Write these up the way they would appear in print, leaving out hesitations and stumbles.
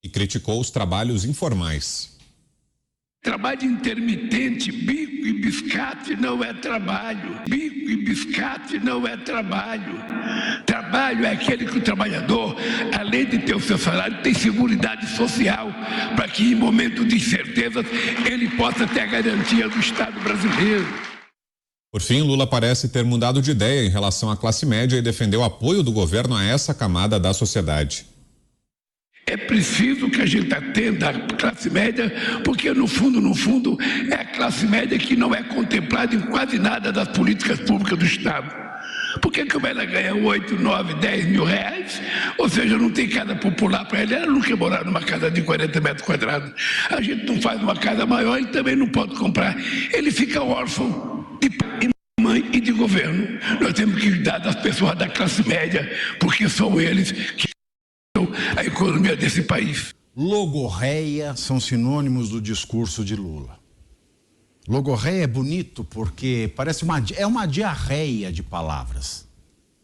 E criticou os trabalhos informais. Trabalho intermitente, bico e biscate não é trabalho. Bico e biscate não é trabalho. Trabalho é aquele que o trabalhador, além de ter o seu salário, tem seguridade social para que em momento de incertezas ele possa ter a garantia do Estado brasileiro. Por fim, Lula parece ter mudado de ideia em relação à classe média e defendeu o apoio do governo a essa camada da sociedade. É preciso que a gente atenda a classe média, porque no fundo, é a classe média que não é contemplada em quase nada das políticas públicas do Estado. Por que ela ganha 8, 9, 10 mil reais? Ou seja, não tem casa popular para ela não quer morar numa casa de 40 metros quadrados. A gente não faz uma casa maior, ele também não pode comprar. Ele fica órfão de pai, mãe e de governo. Nós temos que cuidar das pessoas da classe média, porque são eles que a economia desse país. Logorreia são sinônimos do discurso de Lula. Logorreia é bonito porque parece uma diarreia de palavras.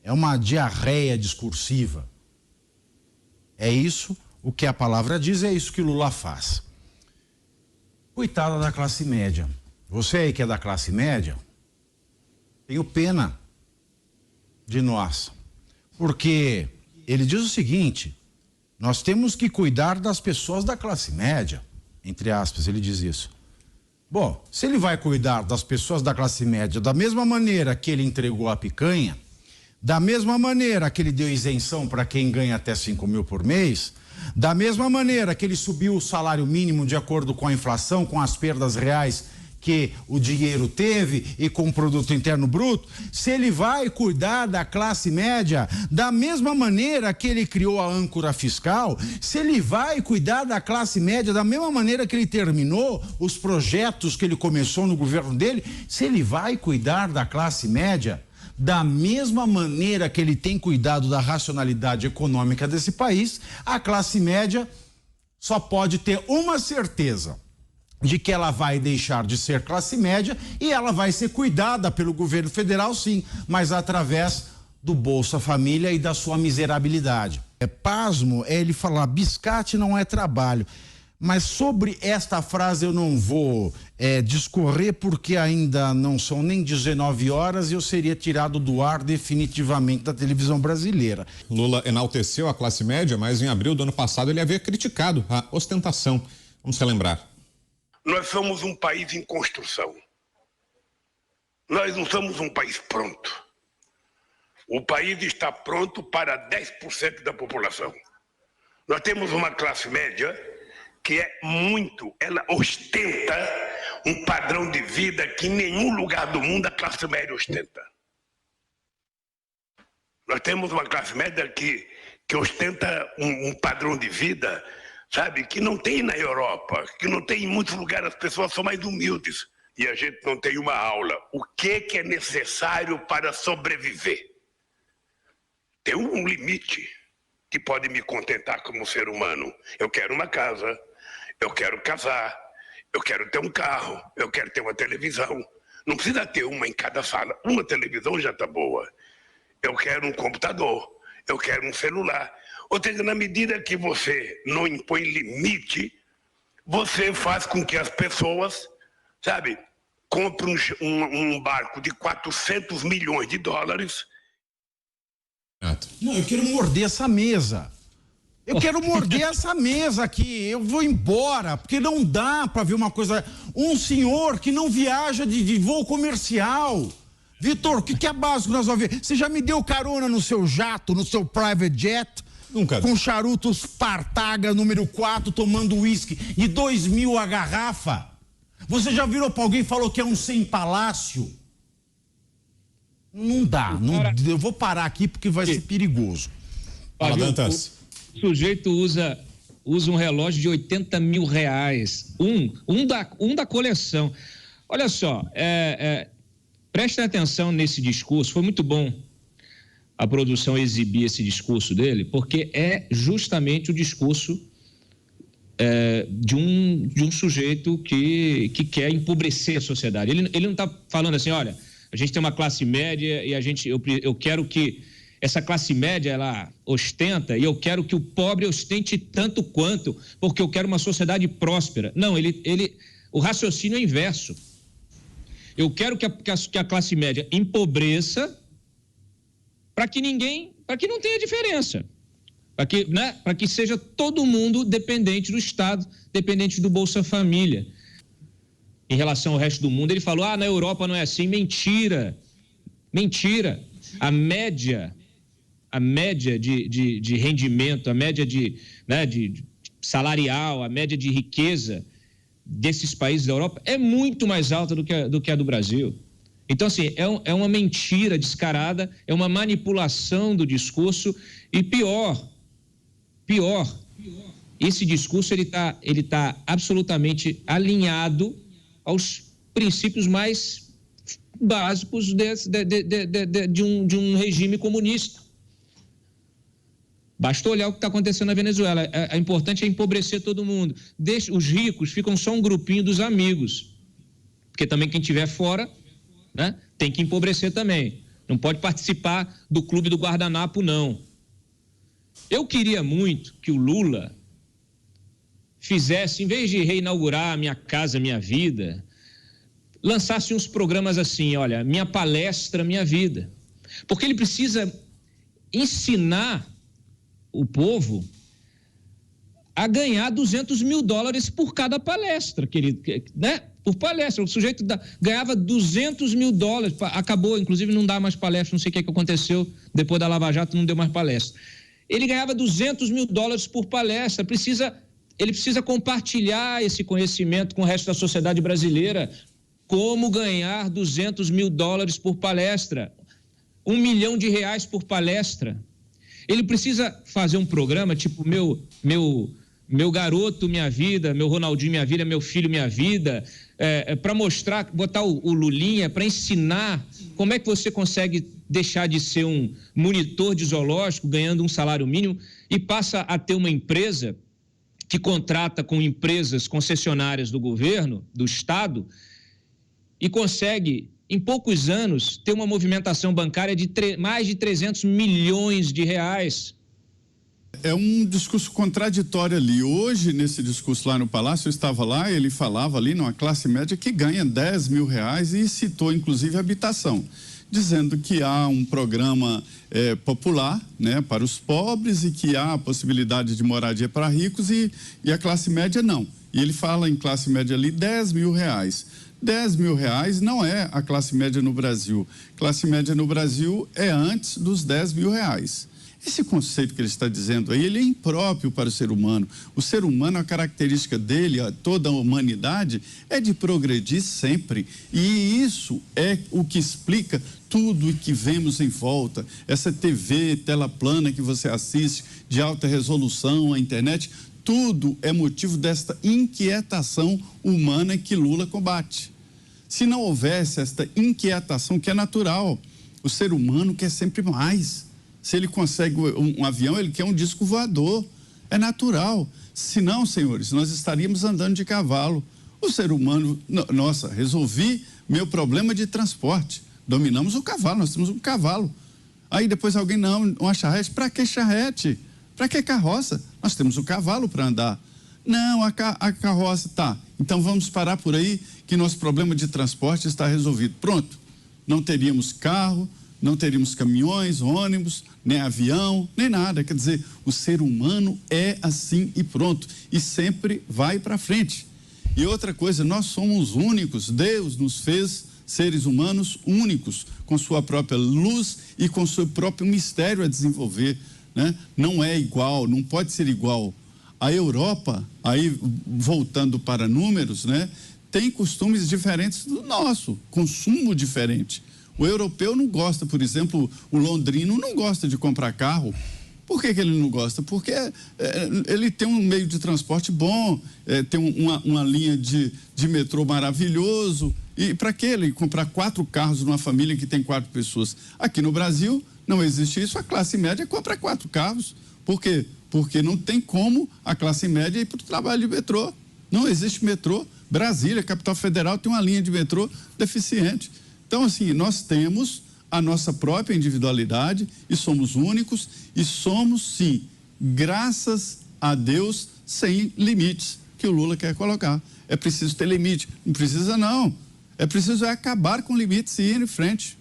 É uma diarreia discursiva. É isso o que a palavra diz, é isso que Lula faz. Coitada da classe média. Você aí que é da classe média, tenho pena de nós. Porque ele diz o seguinte: nós temos que cuidar das pessoas da classe média, entre aspas, ele diz isso. Bom, se ele vai cuidar das pessoas da classe média da mesma maneira que ele entregou a picanha, da mesma maneira que ele deu isenção para quem ganha até 5 mil por mês, da mesma maneira que ele subiu o salário mínimo de acordo com a inflação, com as perdas reais que o dinheiro teve e com o produto interno bruto, se ele vai cuidar da classe média da mesma maneira que ele criou a âncora fiscal, se ele vai cuidar da classe média da mesma maneira que ele terminou os projetos que ele começou no governo dele, se ele vai cuidar da classe média da mesma maneira que ele tem cuidado da racionalidade econômica desse país, a classe média só pode ter uma certeza: de que ela vai deixar de ser classe média e ela vai ser cuidada pelo governo federal, sim, mas através do Bolsa Família e da sua miserabilidade. Pasmo é ele falar, biscate não é trabalho. Mas sobre esta frase eu não vou discorrer, porque ainda não são nem 19 horas e eu seria tirado do ar definitivamente da televisão brasileira. Lula enalteceu a classe média, mas em abril do ano passado ele havia criticado a ostentação. Vamos relembrar. Nós somos um país em construção. Nós não somos um país pronto. O país está pronto para 10% da população. Nós temos uma classe média que ela ostenta um padrão de vida que em nenhum lugar do mundo a classe média ostenta. Nós temos uma classe média que ostenta um padrão de vida, sabe, que não tem na Europa, que não tem em muitos lugares, as pessoas são mais humildes. E a gente não tem uma aula. O que é necessário para sobreviver? Tem um limite que pode me contentar como ser humano. Eu quero uma casa, eu quero casar, eu quero ter um carro, eu quero ter uma televisão. Não precisa ter uma em cada sala. Uma televisão já está boa. Eu quero um computador, eu quero um celular. Ou seja, na medida que você não impõe limite, você faz com que as pessoas, sabe, comprem um barco de 400 milhões de dólares. Não, eu quero morder essa mesa. Eu quero morder essa mesa aqui. Eu vou embora, porque não dá para ver uma coisa. Um senhor que não viaja de voo comercial. Vitor, o que é básico nós vamos ver? Você já me deu carona no seu jato, no seu private jet? Nunca. Com charutos Partaga número 4, tomando uísque de 2.000 a garrafa. Você já virou pra alguém e falou que é um sem palácio? Não dá. Eu vou parar aqui porque vai ser perigoso. Fala, Dantas. O sujeito usa um relógio de 80 mil reais. Um da coleção. Olha só, prestem atenção nesse discurso. Foi muito bom a produção exibir esse discurso dele, porque é justamente o discurso de um sujeito que quer empobrecer a sociedade. Ele não está falando assim, olha, a gente tem uma classe média e eu quero que essa classe média, ela ostenta, e eu quero que o pobre ostente tanto quanto, porque eu quero uma sociedade próspera. Não, o raciocínio é inverso. Eu quero que a classe média empobreça para que não tenha diferença. Para que seja todo mundo dependente do Estado, dependente do Bolsa Família. Em relação ao resto do mundo, ele falou, na Europa não é assim. Mentira. A média de rendimento, a média de salarial, a média de riqueza desses países da Europa é muito mais alta do que a do Brasil. Então, assim, é uma mentira descarada, é uma manipulação do discurso e pior, esse discurso ele tá absolutamente alinhado aos princípios mais básicos de um regime comunista. Basta olhar o que está acontecendo na Venezuela. É importante empobrecer todo mundo. Os ricos ficam só um grupinho dos amigos, porque também quem estiver fora, né, tem que empobrecer também. Não pode participar do clube do guardanapo, não. Eu queria muito que o Lula fizesse, em vez de reinaugurar Minha Casa Minha Vida, lançasse uns programas assim, olha, Minha Palestra Minha Vida. Porque ele precisa ensinar o povo a ganhar $200 mil por cada palestra, né? Por palestra. O sujeito ganhava $200 mil, acabou, inclusive não dá mais palestra, não sei o que aconteceu, depois da Lava Jato não deu mais palestra. Ele ganhava $200 mil por palestra, ele precisa compartilhar esse conhecimento com o resto da sociedade brasileira. Como ganhar $200 mil por palestra, R$1 milhão por palestra. Ele precisa fazer um programa tipo meu garoto, minha vida, meu Ronaldinho, minha vida, meu filho, minha vida, para mostrar, botar o Lulinha, para ensinar como é que você consegue deixar de ser um monitor de zoológico ganhando um salário mínimo e passa a ter uma empresa que contrata com empresas concessionárias do governo, do Estado, e consegue, em poucos anos, ter uma movimentação bancária de mais de R$300 milhões. É um discurso contraditório ali. Hoje, nesse discurso lá no Palácio, eu estava lá, ele falava ali numa classe média que ganha R$10 mil e citou, inclusive, habitação, dizendo que há um programa popular, né, para os pobres e que há a possibilidade de moradia para ricos e a classe média não. E ele fala em classe média ali R$10 mil. R$10 mil não é a classe média no Brasil. Classe média no Brasil é antes dos R$10 mil. Esse conceito que ele está dizendo aí, ele é impróprio para o ser humano. O ser humano, a característica dele, toda a humanidade, é de progredir sempre. E isso é o que explica tudo o que vemos em volta. Essa TV, tela plana que você assiste, de alta resolução, a internet, tudo é motivo desta inquietação humana que Lula combate. Se não houvesse esta inquietação, que é natural, o ser humano quer sempre mais. Se ele consegue um avião, ele quer um disco voador. É natural. Se não, senhores, nós estaríamos andando de cavalo. O ser humano, nossa, resolvi meu problema de transporte. Dominamos o cavalo, nós temos um cavalo. Aí depois alguém, não, uma charrete. Para que charrete? Para que carroça? Nós temos o cavalo para andar. Não, a carroça, tá. Então vamos parar por aí que nosso problema de transporte está resolvido. Pronto. Não teríamos carro, não teríamos caminhões, ônibus, nem avião, nem nada. Quer dizer, o ser humano é assim e pronto. E sempre vai para frente. E outra coisa, nós somos únicos. Deus nos fez seres humanos únicos, com sua própria luz e com seu próprio mistério a desenvolver. Né? Não é igual, não pode ser igual. A Europa, aí voltando para números, né, tem costumes diferentes do nosso, consumo diferente. O europeu não gosta, por exemplo, o londrino não gosta de comprar carro. Por que ele não gosta? Porque ele tem um meio de transporte bom, tem uma linha de metrô maravilhoso. E para que ele comprar 4 carros numa família que tem 4 pessoas? Aqui no Brasil não existe isso, a classe média compra 4 carros. Por quê? Porque não tem como a classe média ir para o trabalho de metrô. Não existe metrô. Brasília, capital federal, tem uma linha de metrô deficiente. Então, assim, nós temos a nossa própria individualidade e somos únicos e somos, sim, graças a Deus, sem limites que o Lula quer colocar. É preciso ter limite. Não precisa, não. É preciso acabar com limites e ir em frente.